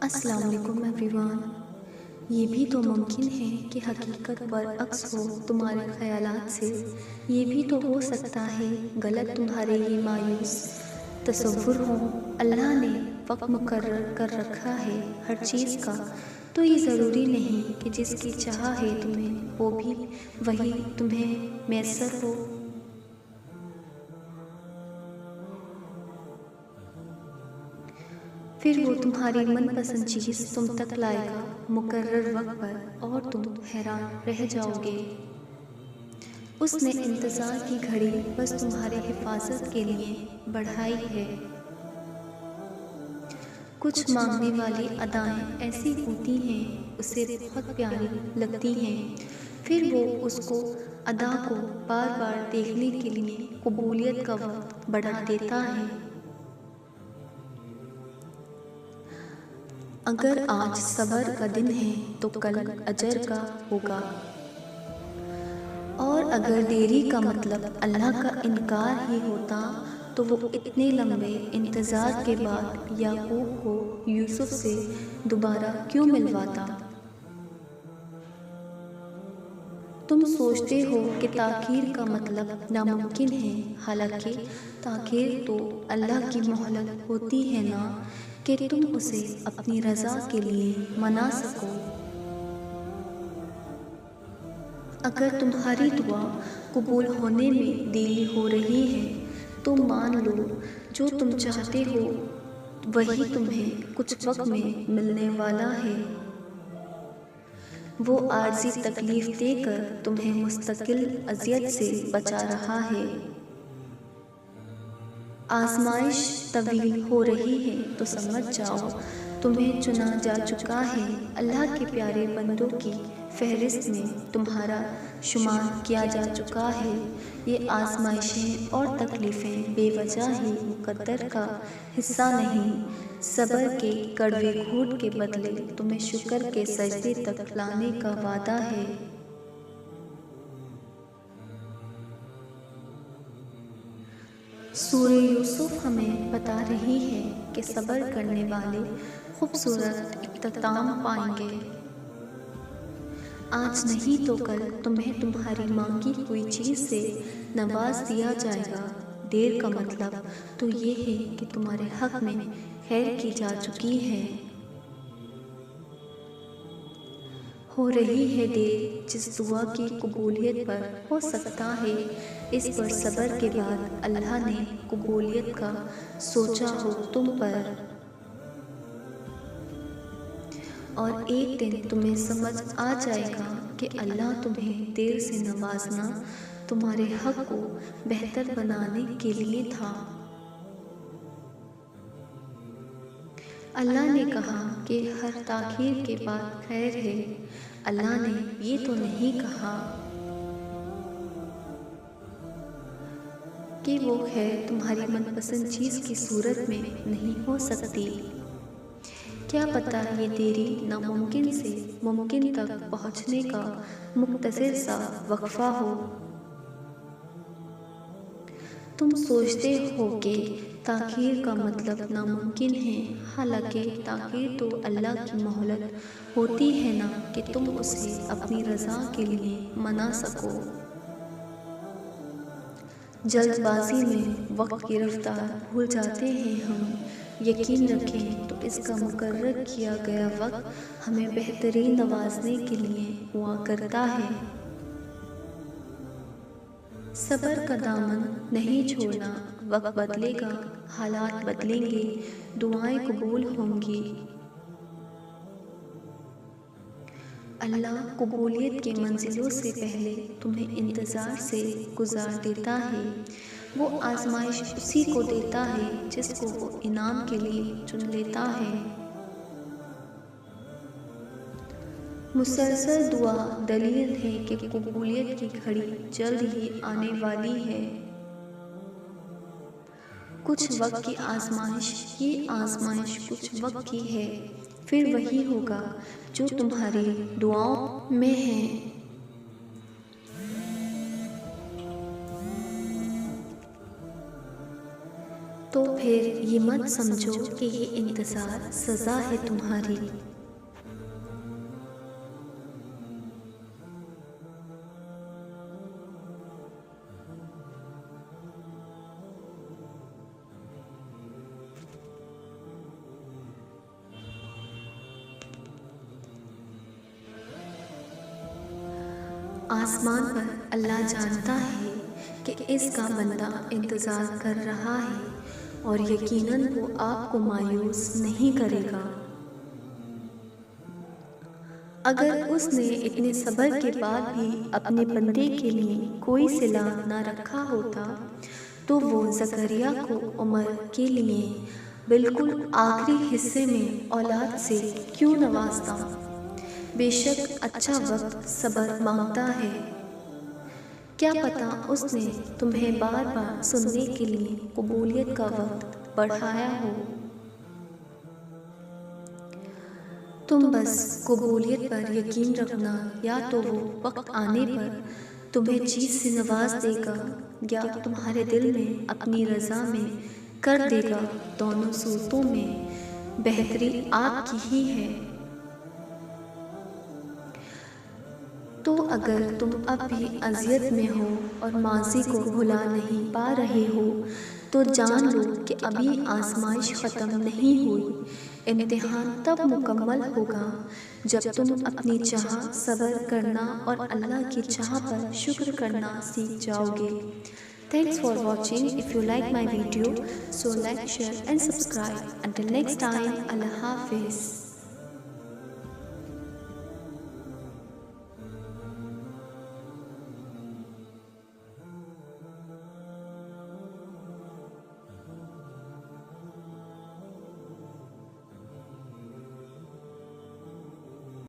अस्सलाम वालेकुम एवरीवन। ये भी तो मुमकिन है कि हकीकत बरअक्स हो तुम्हारे ख़यालात से। ये भी तो हो सकता है गलत तुम्हारे ये मायूस तसव्वुर हो। अल्लाह ने वक्त मुकर्रर कर रखा है हर चीज़ का, तो ये ज़रूरी नहीं कि जिसकी चाह है तुम्हें वो भी वही तुम्हें मैसर हो। फिर वो तुम्हारी मनपसंद चीज़ तुम तक लाएगा मुकर्रर वक्त पर, और तुम हैरान रह जाओगे। उसने इंतज़ार की घड़ी बस तुम्हारी हिफाजत के लिए बढ़ाई है। कुछ मांगने वाली अदाएं ऐसी होती हैं, उसे बहुत प्यारी लगती हैं, फिर वो उसको अदा को बार बार देखने के लिए कबूलियत का वक्त बढ़ा देता है। अगर आज सब्र का दिन है तो कल अजर का होगा, और अगर देरी का मतलब अल्लाह का इनकार ही होता तो वो इतने लंबे इंतज़ार के बाद याकूब को यूसुफ से दोबारा क्यों मिलवाता। तुम सोचते हो कि ताख़ीर का मतलब नामुमकिन है, हालांकि ताख़ीर तो अल्लाह की मोहलत होती है ना, कि तुम उसे अपनी रज़ा के लिए मना सको। अगर तुम्हारी दुआ कबूल होने में देरी हो रही है तो मान लो जो तुम चाहते हो वही तुम्हें कुछ वक्त में मिलने वाला है। वो आर्जी तकलीफ देकर तुम्हें मुस्तकिल अज़ियत से बचा रहा है। आजमाइश तवील हो रही है तो समझ जाओ तुम्हें चुना जा चुका है। अल्लाह के प्यारे बंदों की फहरिस्त में तुम्हारा शुमार किया जा चुका है। ये आजमाइशें और तकलीफ़ें बेवजह ही मुक़द्दर का हिस्सा नहीं। सब्र के कड़वे घूंट के बदले तुम्हें शुक्र के सजदे तक लाने का वादा है। सूरह यूसुफ हमें बता रही है कि सब्र करने वाले खूबसूरत इख्तिताम पाएंगे। आज नहीं तो कल तुम्हें तुम्हारी मांगी हुई चीज़ से नवाज दिया जाएगा। देर का मतलब तो ये है कि तुम्हारे हक में खैर की जा चुकी है। हो रही है देर जिस दुआ की कबूलियत पर हो सकता है इस पर सब्र के बाद अल्लाह ने कबूलियत का सोचा हो तुम पर, और एक दिन तुम्हें समझ आ जाएगा कि अल्लाह तुम्हें देर से नवाजना तुम्हारे हक को बेहतर बनाने के लिए था। अल्लाह ने कहा कि हर ताख़ीर के बाद खैर है। अल्लाह ने ये तो नहीं कहा कि वो खैर तुम्हारी मनपसंद चीज़ की सूरत में नहीं हो सकती। क्या पता ये देरी नामुमकिन से मुमकिन तक पहुँचने का मुख्तसर सा वक्फा हो। तुम सोचते हो कि ताख़ीर का मतलब नामुमकिन है, हालांकि ताख़ीर तो अल्लाह की मोहलत होती है ना, कि तुम उसे अपनी रज़ा के लिए मना सको। जल्दबाजी में वक्त की रफ्तार भूल जाते हैं हम। यकीन रखें तो इसका मुकर्रर किया गया वक्त हमें बेहतरीन नवाजने के लिए हुआ करता है। सब्र का दामन नहीं छोड़ना। वक्त बदलेगा, हालात बदलेंगे, दुआएं कबूल होंगी। अल्लाह कबूलियत के मंजिलों से पहले तुम्हें इंतज़ार से गुजार देता है। वो आजमाइश उसी को देता है जिसको वो इनाम के लिए चुन लेता है। मुसलसल दुआ दलील है कि कबूलियत की घड़ी जल्द ही आने वाली है। कुछ वक्त की आजमाइश, ये आजमाइश कुछ वक्त की है, फिर वही होगा जो तुम्हारी दुआओं में है। तो फिर ये मत समझो कि ये इंतज़ार सज़ा है तुम्हारी। आसमान पर अल्लाह जानता है कि इसका बंदा इंतज़ार कर रहा है और यकीनन वो आपको मायूस नहीं करेगा। अगर उसने इतने सब्र के बाद भी अपने बंदे के लिए कोई सिला ना रखा होता तो वो ज़करिया को उम्र के लिए बिल्कुल आखिरी हिस्से में औलाद से क्यों नवाजता। बेशक अच्छा वक्त सब्र मांगता है। क्या पता उसने तुम्हें बार बार सुनने के लिए कबूलियत का वक्त बढ़ाया हो। तुम बस कबूलियत पर यकीन रखना, या तो वो वक्त आने पर तुम्हें चीज़ से नवाज देगा या तुम्हारे दिल में अपनी रज़ा में कर देगा। दोनों सूरतों में बेहतरी आपकी ही है। तो अगर तुम अब भी अज़ियत में हो और माज़ी को भुला नहीं पा रहे हो तो जान लो कि अभी आजमाइश ख़त्म नहीं हुई। इम्तिहान तब मुकम्मल होगा जब तुम अपनी चाह सब्र करना और अल्लाह की चाह पर शुक्र करना सीख जाओगे। Thanks for watching. If you like my video, so like, share and subscribe. Until next time, Allah Hafiz.